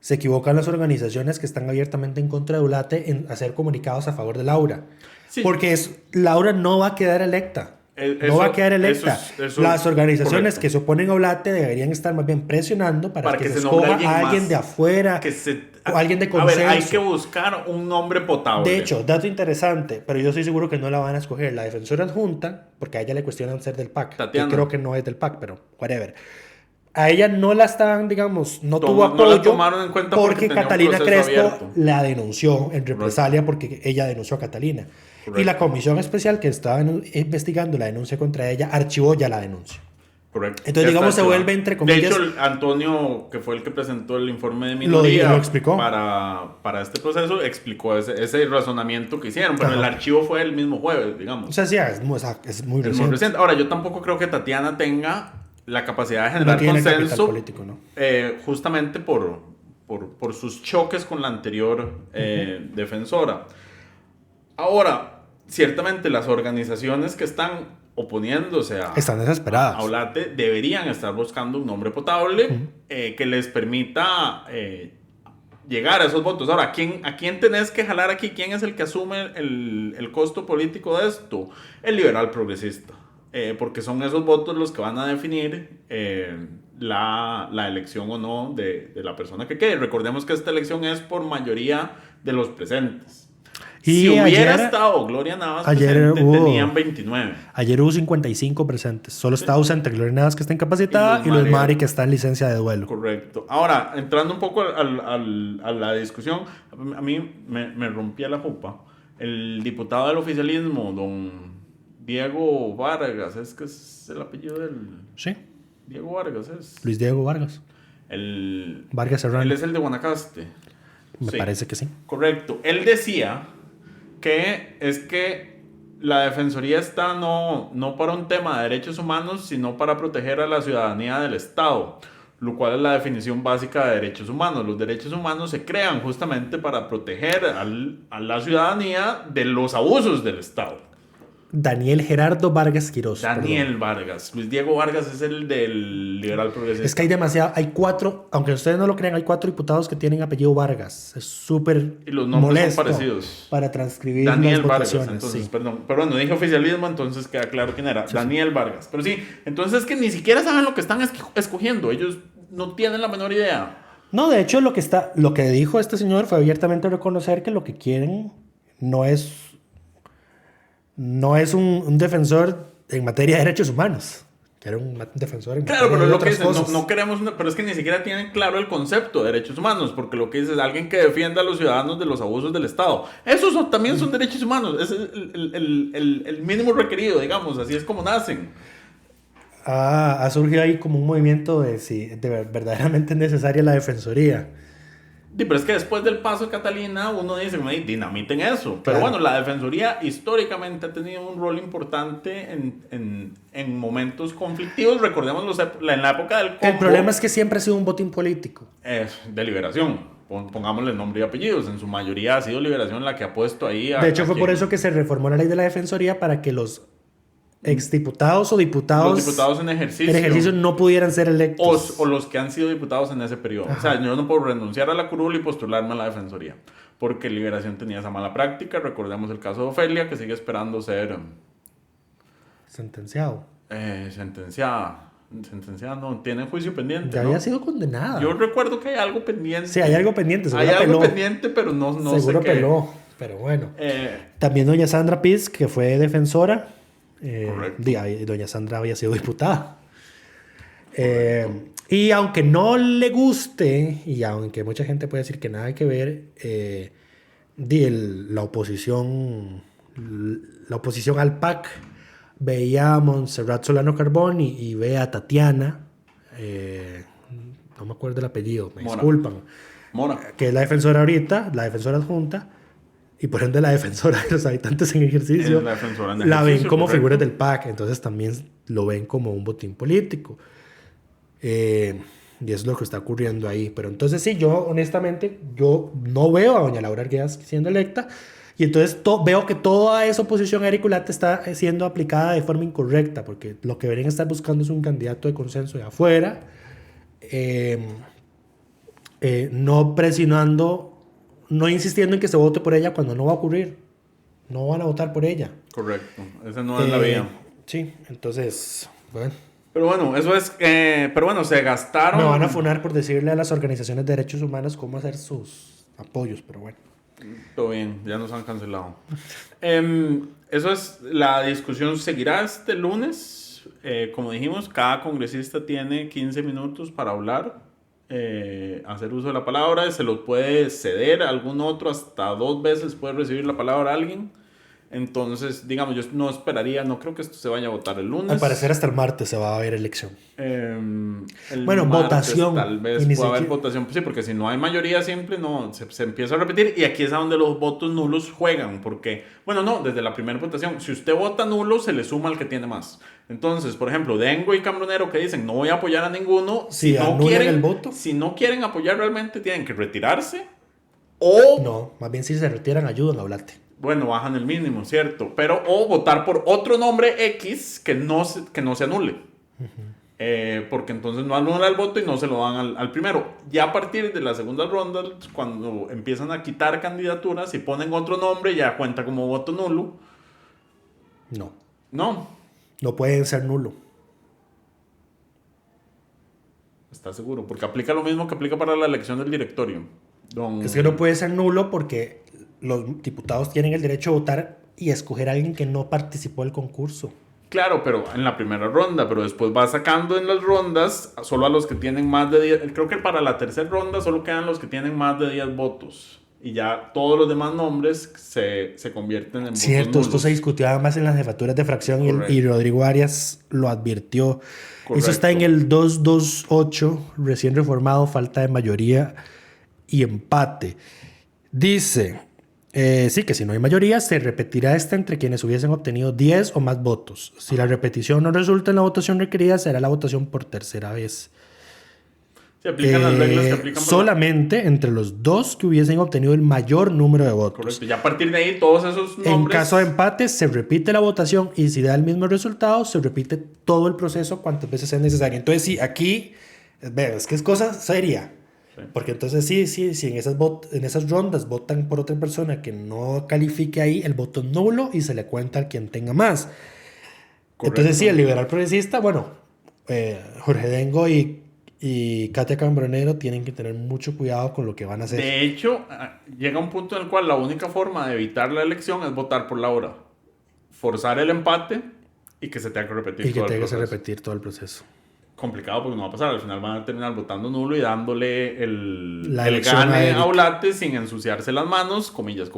se equivocan las organizaciones que están abiertamente en contra de Ulate en hacer comunicados a favor de Laura. Sí. Porque Laura no va a quedar electa. No va a quedar electa. Las organizaciones correcto. Que se oponen a Ulate deberían estar más bien presionando para que se escoja a alguien de afuera o alguien de consenso. A ver, hay que buscar un nombre potable. De hecho, dato interesante, pero yo estoy seguro que no la van a escoger. La defensora adjunta, porque a ella le cuestionan ser del PAC. Tatiana. Yo creo que no es del PAC, pero whatever. A ella no la estaban, digamos, no tuvo apoyo, no la tomaron en cuenta porque Catalina Crespo la denunció en represalia porque ella denunció a Catalina. Correcto. Y la comisión especial que estaba investigando la denuncia contra ella archivó ya la denuncia. Correcto. Entonces, digamos, se vuelve entre comillas... De hecho, Antonio, que fue el que presentó el informe de minoría lo explicó. Para este proceso, explicó ese razonamiento que hicieron, pero el archivo fue el mismo jueves, digamos. O sea, sí, es muy reciente. Ahora, yo tampoco creo que Tatiana tenga la capacidad de generar consenso político, ¿no? Justamente por sus choques con la anterior defensora. Ahora, ciertamente las organizaciones que están oponiéndose están desesperadas. A Ulate deberían estar buscando un nombre potable que les permita llegar a esos votos. Ahora, ¿a quién tenés que jalar aquí? ¿Quién es el que asume el costo político de esto? El liberal progresista. Porque son esos votos los que van a definir la elección o no de la persona que quede. Recordemos que esta elección es por mayoría de los presentes. Y si hubiera estado Gloria Navas presente, tenían 29. Ayer hubo 55 presentes. Solo está ausente Gloria Navas, que está incapacitada, y Luis Mari, que está en licencia de duelo. Correcto. Ahora, entrando un poco a la discusión, a mí me rompía la pupa. El diputado del oficialismo, don Diego Vargas, es que es el apellido del... Sí. Diego Vargas es... Luis Diego Vargas. Vargas Serrano. Él es el de Guanacaste. Me parece que sí. Correcto. Él decía que la defensoría está no para un tema de derechos humanos, sino para proteger a la ciudadanía del Estado, lo cual es la definición básica de derechos humanos. Los derechos humanos se crean justamente para proteger a la ciudadanía de los abusos del Estado. Daniel Gerardo Vargas Quirós. Vargas. Luis Diego Vargas es el del liberal progresista. Es que hay 4, aunque ustedes no lo crean, hay 4 diputados que tienen apellido Vargas. Es súper y los nombres son parecidos. Para transcribir Daniel Vargas, entonces, sí. Perdón, dije oficialismo, entonces queda claro quién era. Sí, Daniel Vargas. Pero sí, entonces es que ni siquiera saben lo que están escogiendo. Ellos no tienen la menor idea. No, de hecho, lo que dijo este señor fue abiertamente reconocer que lo que quieren no es un defensor en materia de derechos humanos, que era un defensor en materia pero de lo que otras dicen, cosas. no queremos, pero es que ni siquiera tienen claro el concepto de derechos humanos, porque lo que dice es alguien que defienda a los ciudadanos de los abusos del Estado. Esos también son derechos humanos, es el mínimo requerido, digamos, así es como nacen. Ha surgido ahí como un movimiento de si verdaderamente es necesaria la defensoría. Sí, pero es que después del paso de Catalina uno dice, dinamiten eso. Pero bueno, la defensoría históricamente ha tenido un rol importante en momentos conflictivos. Recordemos en la época del Congo. El problema es que siempre ha sido un botín político. De Liberación. Pongámosle nombre y apellidos. En su mayoría ha sido Liberación la que ha puesto ahí De hecho, fue por eso que se reformó la ley de la defensoría para que los exdiputados o diputados, los diputados en ejercicio no pudieran ser electos o los que han sido diputados en ese periodo. Ajá. O sea, yo no puedo renunciar a la curul y postularme a la defensoría porque Liberación tenía esa mala práctica. Recordemos el caso de Ofelia, que sigue esperando ser sentenciada, no, tiene juicio pendiente. Ya había sido condenada. Yo recuerdo que hay algo pendiente. Sí, hay algo pendiente. Hay algo pendiente, pero no seguro sé qué. Peló, pero bueno. También doña Sandra Piz, que fue defensora. Doña Sandra había sido diputada. Y aunque no le guste, y aunque mucha gente puede decir que nada hay que ver, la oposición al PAC veía a Montserrat Solano Carbón y ve a Tatiana, no me acuerdo el apellido, disculpan, Mora, que es la defensora ahorita, la defensora adjunta, y por ende la defensora de los habitantes en ejercicio, la ven como correcto. Figuras del PAC, entonces también lo ven como un botín político. Y eso es lo que está ocurriendo ahí. Pero entonces sí, yo honestamente, yo no veo a doña Laura Arguedas siendo electa, y entonces veo que toda esa oposición a Eric Ulate está siendo aplicada de forma incorrecta, porque lo que deberían estar buscando es un candidato de consenso de afuera. no presionando, no insistiendo en que se vote por ella cuando no va a ocurrir. No van a votar por ella. Correcto. Esa no es la vía. Sí, entonces, bueno. Pero bueno, eso es... pero bueno, se gastaron... Me van a funar por decirle a las organizaciones de derechos humanos cómo hacer sus apoyos, pero bueno. Todo bien, ya nos han cancelado. Eso es... La discusión seguirá este lunes. Como dijimos, cada congresista tiene 15 minutos para hablar, hacer uso de la palabra. Se los puede ceder a algún otro, hasta 2 veces puede recibir la palabra a alguien. Entonces, digamos, yo no esperaría, no creo que esto se vaya a votar el lunes. Al parecer hasta el martes se va a haber elección. Bueno, votación. Tal vez pueda haber votación, sí, porque si no hay mayoría simple, no, se empieza a repetir. Y aquí es a donde los votos nulos juegan, porque, bueno, no, desde la primera votación, si usted vota nulo, se le suma al que tiene más. Entonces, por ejemplo, Dengo y Cambronero que dicen, no voy a apoyar a ninguno, si no quieren el voto. Si no quieren apoyar realmente, tienen que retirarse o... No, más bien si se retiran, ayudan a hablarte. Bueno, bajan el mínimo, ¿cierto? Pero, o votar por otro nombre X que no se anule. Porque entonces no anula el voto y no se lo dan al primero. Ya a partir de la segunda ronda, cuando empiezan a quitar candidaturas y ponen otro nombre, ya cuenta como voto nulo. No. No pueden ser nulo. ¿Estás seguro? Porque aplica lo mismo que aplica para la elección del directorio. Es que no puede ser nulo porque los diputados tienen el derecho a votar y escoger a alguien que no participó del concurso. Claro, pero en la primera ronda, pero después va sacando en las rondas solo a los que tienen más de 10. Creo que para la tercera ronda solo quedan los que tienen más de 10 votos. Y ya todos los demás nombres se convierten en votos Cierto, nulos. Esto se discutió más en las jefaturas de fracción y Rodrigo Arias lo advirtió. Correcto. Eso está en el 228, recién reformado, falta de mayoría y empate. Dice... sí, que si no hay mayoría, se repetirá esta entre quienes hubiesen obtenido 10 o más votos. Si la repetición no resulta en la votación requerida, será la votación por tercera vez. Se aplican las reglas que aplican solamente entre los dos que hubiesen obtenido el mayor número de votos. Correcto, y a partir de ahí todos esos nombres... En caso de empate, se repite la votación y si da el mismo resultado, se repite todo el proceso cuantas veces sea necesario. Entonces, sí, aquí, es que es cosa seria. Porque entonces sí, en esas rondas votan por otra persona que no califique ahí, el voto es nulo y se le cuenta al quien tenga más. Correcto. Entonces sí, el liberal progresista, bueno, Jorge Dengo y Katia Cambronero tienen que tener mucho cuidado con lo que van a hacer. De hecho, llega un punto en el cual la única forma de evitar la elección es votar por Laura. Forzar el empate y que se tenga que repetir todo el proceso. Complicado porque no va a pasar, al final van a terminar votando nulo y dándole el gane a Olate sin ensuciarse las manos, comillas.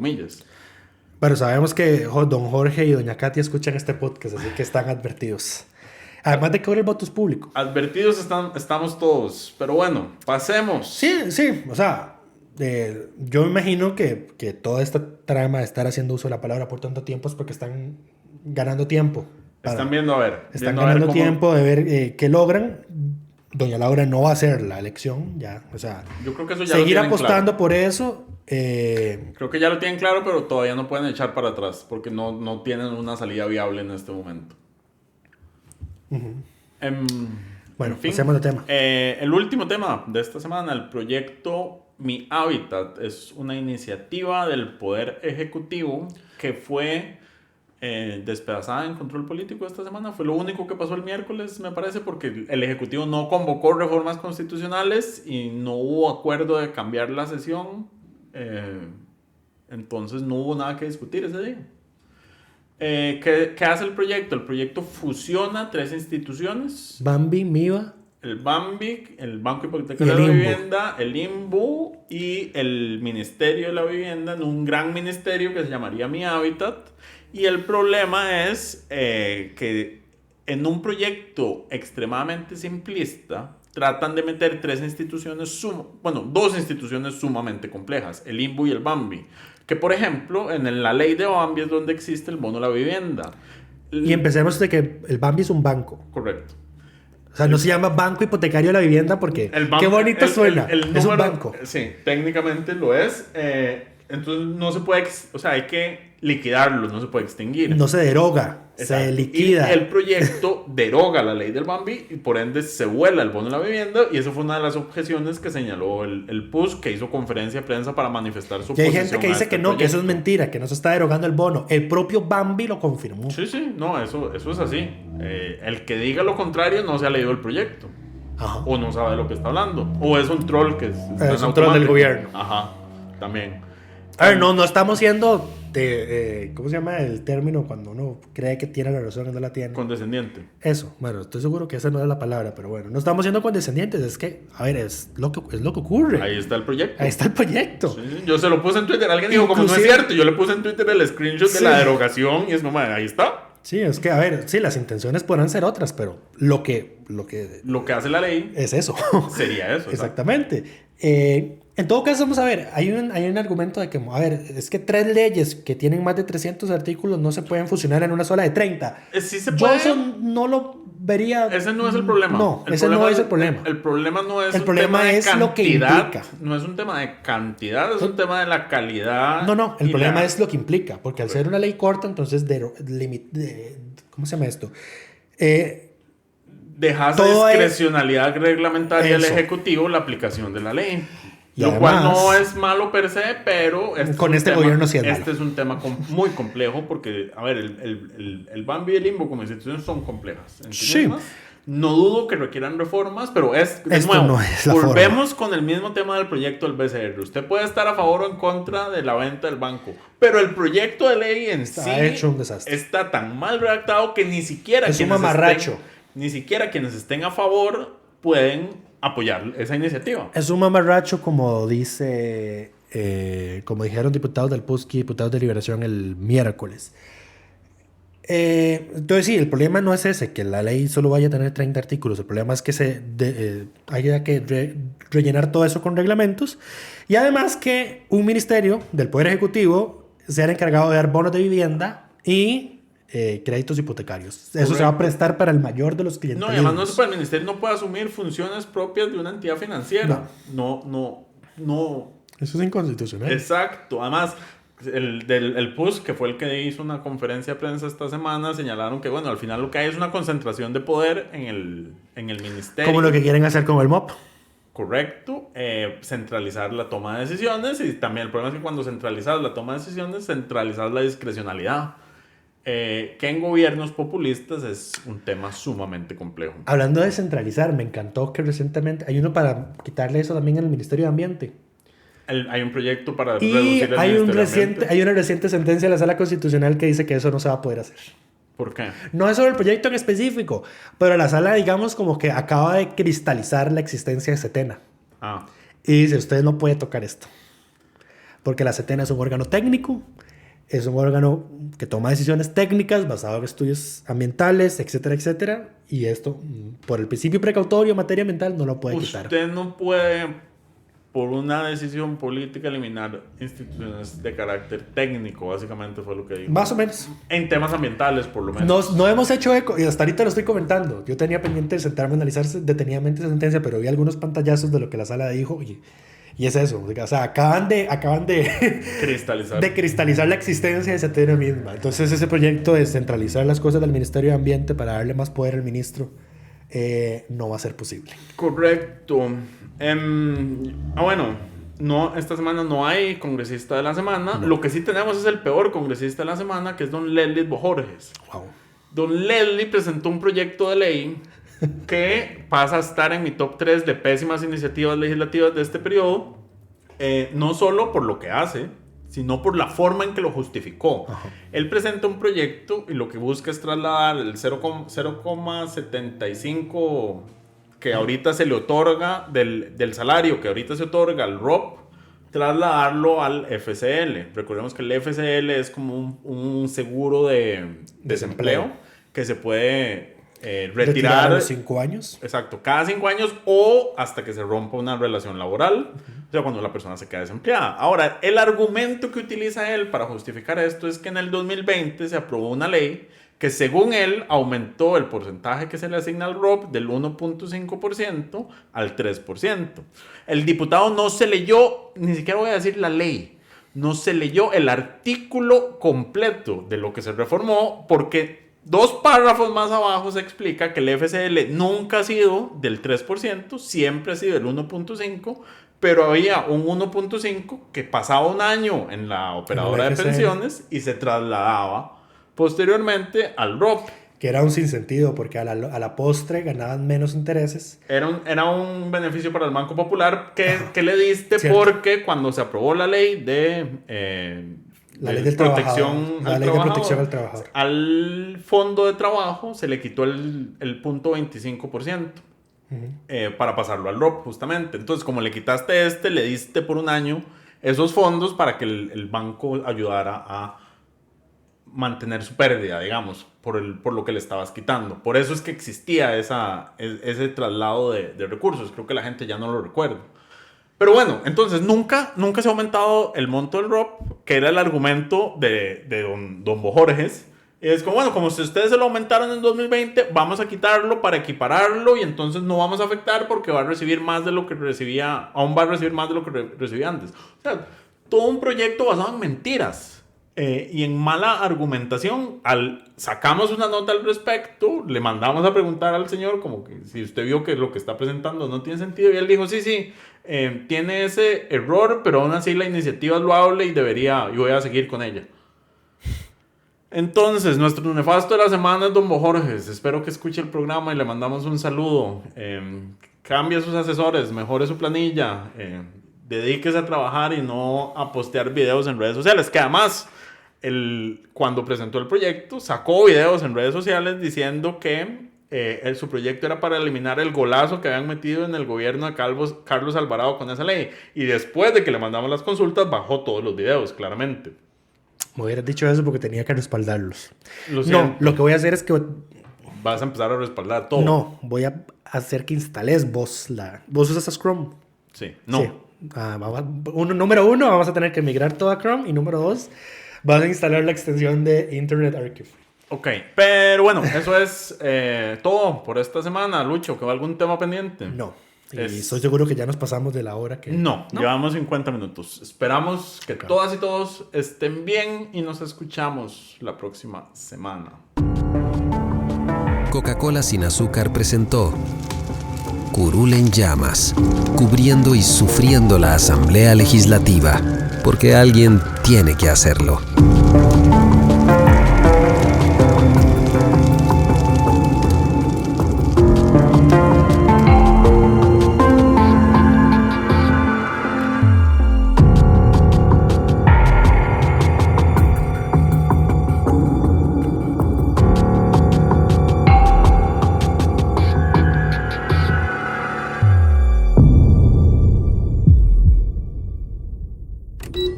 Pero sabemos que don Jorge y doña Katia escuchan este podcast, así que están advertidos. Además de que ahora el voto es público. Advertidos estamos todos, pero bueno, pasemos. Sí, o sea, yo me imagino que toda esta trama de estar haciendo uso de la palabra por tanto tiempo es porque están ganando tiempo. Están viendo a ver. Están ganando tiempo de ver qué logran. Doña Laura no va a hacer la elección ya. O sea, yo creo que eso ya seguir apostando claro. Por eso. Creo que ya lo tienen claro, pero todavía no pueden echar para atrás porque no tienen una salida viable en este momento. Bueno, pasemos de tema. El último tema de esta semana, el proyecto Mi Hábitat, es una iniciativa del Poder Ejecutivo que fue despedazada en control político esta semana. Fue lo único que pasó el miércoles, me parece, porque el Ejecutivo no convocó reformas constitucionales y no hubo acuerdo de cambiar la sesión. Entonces no hubo nada que discutir ese día. ¿Qué hace el proyecto? El proyecto fusiona 3 instituciones. Bambi, MIBA. El Bambi, el Banco Hipotecario de la Vivienda, el INBU y el Ministerio de la Vivienda en un gran ministerio que se llamaría Mi Hábitat. Y el problema es que en un proyecto extremadamente simplista tratan de meter 2 instituciones sumamente complejas, el INBU y el Bambi. Que, por ejemplo, en la ley de Bambi es donde existe el bono a la vivienda. Y empecemos de que el Bambi es un banco. Correcto. O sea, no se llama Banco Hipotecario de la Vivienda porque qué bonito suena. El es un banco. Sí, técnicamente lo es. Entonces no se puede... O sea, hay que liquidarlo, no se puede extinguir. No se deroga, Exacto. se liquida. Y el proyecto deroga la ley del Bambi y por ende se vuela el bono de la vivienda, y eso fue una de las objeciones que señaló el PUS, que hizo conferencia de prensa para manifestar su Y hay oposición. gente que dice que no, que eso es mentira, que no se está derogando el bono. El propio Bambi lo confirmó. Sí, no, eso es así. El que diga lo contrario no se ha leído el proyecto. Ajá. O no sabe de lo que está hablando. O es un troll que está en Es un troll del automático. gobierno. Ajá, también. A ver, no estamos siendo ¿cómo se llama el término cuando uno cree que tiene la razón y no la tiene? Condescendiente. Eso, bueno, estoy seguro que esa no es la palabra, pero bueno, no estamos siendo condescendientes, es que, a ver, es lo que ocurre. Ahí está el proyecto. Ahí está el proyecto. Sí, yo se lo puse en Twitter. Alguien dijo, como no es Inclusive- cierto, yo le puse en Twitter el screenshot de la derogación y es como, ahí está. Sí, es que, a ver, sí, las intenciones podrán ser otras, pero lo que Lo que hace la ley es eso. sería eso. Exactamente. En todo caso, vamos a ver, hay un argumento de que, a ver, es que 3 leyes que tienen más de 300 artículos no se pueden fusionar en una sola de 30. Sí se Yo puede. eso no lo vería. Ese no es el problema. No, El ese problema no es el problema. El problema no es El un problema tema de es lo que cantidad. implica. No es un tema de cantidad, es un tema de la calidad. No, el y problema la- es lo que implica, porque al ser una ley corta, entonces, ¿cómo se llama esto? Dejas todo discrecionalidad reglamentaria al Eso. Ejecutivo la aplicación de la ley. Y Lo cual además- no es malo per se, pero Con este gobierno sí es malo. este es un tema muy complejo porque, a ver, el Bambi y el Limbo como instituciones son complejas. ¿En Sí. temas? No dudo que requieran reformas, pero de Esto nuevo, no es la volvemos con el mismo tema del proyecto del BCR. Usted puede estar a favor o en contra de la venta del banco, pero el proyecto de ley en Está sí hecho un desastre. está tan mal redactado que ni siquiera Es un quienes mamarracho. ni siquiera quienes estén a favor pueden apoyar esa iniciativa. Es un mamarracho, como dice, como dijeron diputados del PUSC y diputados de Liberación el miércoles. Entonces sí, el problema no es ese, que la ley solo vaya a tener 30 artículos. El problema es que haya que rellenar todo eso con reglamentos. Y además que un ministerio del Poder Ejecutivo sea el encargado de dar bonos de vivienda y créditos hipotecarios. Eso se va a prestar para el mayor de los No, clientes. y además no se puede, el ministerio no puede asumir funciones propias de una entidad financiera. No. Eso es inconstitucional. Exacto. Además, el PUS, que fue el que hizo una conferencia de prensa esta semana, señalaron que, bueno, al final lo que hay es una concentración de poder en el ministerio. Como lo que quieren hacer con el MOP. Correcto, centralizar la toma de decisiones, y también el problema es que cuando centralizas la toma de decisiones, centralizas la discrecionalidad, que en gobiernos populistas es un tema sumamente complejo. Hablando de centralizar, me encantó que recientemente hay uno para quitarle eso también al Ministerio de Ambiente. Hay un proyecto para Y reducir el hay Ministerio de Ambiente. hay una reciente sentencia de la Sala Constitucional que dice que eso no se va a poder hacer. ¿Por qué? No es sobre el proyecto en específico, pero la sala, digamos, como que acaba de cristalizar la existencia de Setena. Ah, Y dice, usted no puede tocar esto. Porque la Setena es un órgano técnico, es un órgano que toma decisiones técnicas basado en estudios ambientales, etcétera, etcétera. Y esto, por el principio precautorio en materia ambiental, no lo puede quitar. usted no puede, por una decisión política, eliminar instituciones de carácter técnico, básicamente fue lo que dijo. Más o menos. En temas ambientales, por lo menos. No hemos hecho eco, y hasta ahorita lo estoy comentando. Yo tenía pendiente de sentarme a analizar detenidamente esa sentencia, pero vi algunos pantallazos de lo que la sala dijo y es eso. O sea, acaban de Cristalizar. de cristalizar la existencia de Setena misma. Entonces ese proyecto de centralizar las cosas del Ministerio de Ambiente para darle más poder al ministro no va a ser posible. Correcto. Bueno, no, esta semana no hay congresista de la semana. No. Lo que sí tenemos es el peor congresista de la semana, que es don Leslie Bojorges. Wow. Don Leslie presentó un proyecto de ley que pasa a estar en mi top 3 de pésimas iniciativas legislativas de este periodo, no solo por lo que hace, sino por la forma en que lo justificó. Ajá. Él presenta un proyecto y lo que busca es trasladar el 0,75 que ahorita se le otorga del salario que ahorita se otorga al ROP, trasladarlo al FCL. Recordemos que el FCL es como un seguro de desempleo que se puede retirar a los 5 años. Exacto, cada 5 años o hasta que se rompa una relación laboral, o sea, cuando la persona se queda desempleada. Ahora, el argumento que utiliza él para justificar esto es que en el 2020 se aprobó una ley que según él aumentó el porcentaje que se le asigna al ROP del 1.5% al 3%. El diputado no se leyó, ni siquiera voy a decir la ley, no se leyó el artículo completo de lo que se reformó, porque 2 párrafos más abajo se explica que el FCL nunca ha sido del 3%, siempre ha sido del 1.5%, pero había un 1.5% que pasaba un año en la operadora de pensiones y se trasladaba posteriormente al ROP. Que era un sinsentido, porque a la postre ganaban menos intereses. Era un beneficio para el Banco Popular que le diste, cierto. Porque cuando se aprobó la ley de La ley de protección al trabajador. Al fondo de trabajo se le quitó el 0.25%. Para pasarlo al ROP, justamente. Entonces, como le quitaste le diste por un año esos fondos para que el banco ayudara a mantener su pérdida, digamos, por lo que le estabas quitando. Por eso es que existía ese traslado de recursos. Creo que la gente ya no lo recuerda. Pero bueno, entonces nunca se ha aumentado el monto del ROP, que era el argumento de don Bojorges. Es como, bueno, como si ustedes se lo aumentaron en 2020, vamos a quitarlo para equipararlo y entonces no vamos a afectar porque va a recibir más de lo que recibía, aún va a recibir más de lo que recibía antes. O sea, todo un proyecto basado en mentiras y en mala argumentación. Sacamos una nota al respecto, le mandamos a preguntar al señor como que si usted vio que lo que está presentando no tiene sentido, y él dijo, sí, tiene ese error, pero aún así la iniciativa es loable y yo voy a seguir con ella. Entonces, nuestro nefasto de la semana es don Bojorges. Espero que escuche el programa y le mandamos un saludo. Cambie sus asesores, mejore su planilla, dedíquese a trabajar y no a postear videos en redes sociales. Que además, cuando presentó el proyecto, sacó videos en redes sociales diciendo que su proyecto era para eliminar el golazo que habían metido en el gobierno de Carlos Alvarado con esa ley. Y después de que le mandamos las consultas, bajó todos los videos, claramente. Me hubieras dicho eso porque tenía que respaldarlos. No, lo que voy a hacer es que... Vas a empezar a respaldar todo. No, voy a hacer que instales vos. ¿Vos usas Chrome? Sí. No. Sí. Número 1, vamos a tener que migrar todo a Chrome. Y número 2, vas a instalar la extensión de Internet Archive. Ok, pero bueno, eso es todo por esta semana. Lucho, ¿quedó algún tema pendiente? No. Y estoy seguro que ya nos pasamos de la hora que... No, llevamos 50 minutos. Esperamos que todas y todos estén bien y nos escuchamos la próxima semana. Coca-Cola sin azúcar presentó Curul en llamas, cubriendo y sufriendo la Asamblea Legislativa, porque alguien tiene que hacerlo.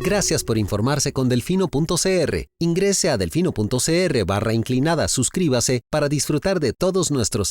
Gracias por informarse con Delfino.cr. Ingrese a Delfino.cr/inclinada, suscríbase para disfrutar de todos nuestros servicios.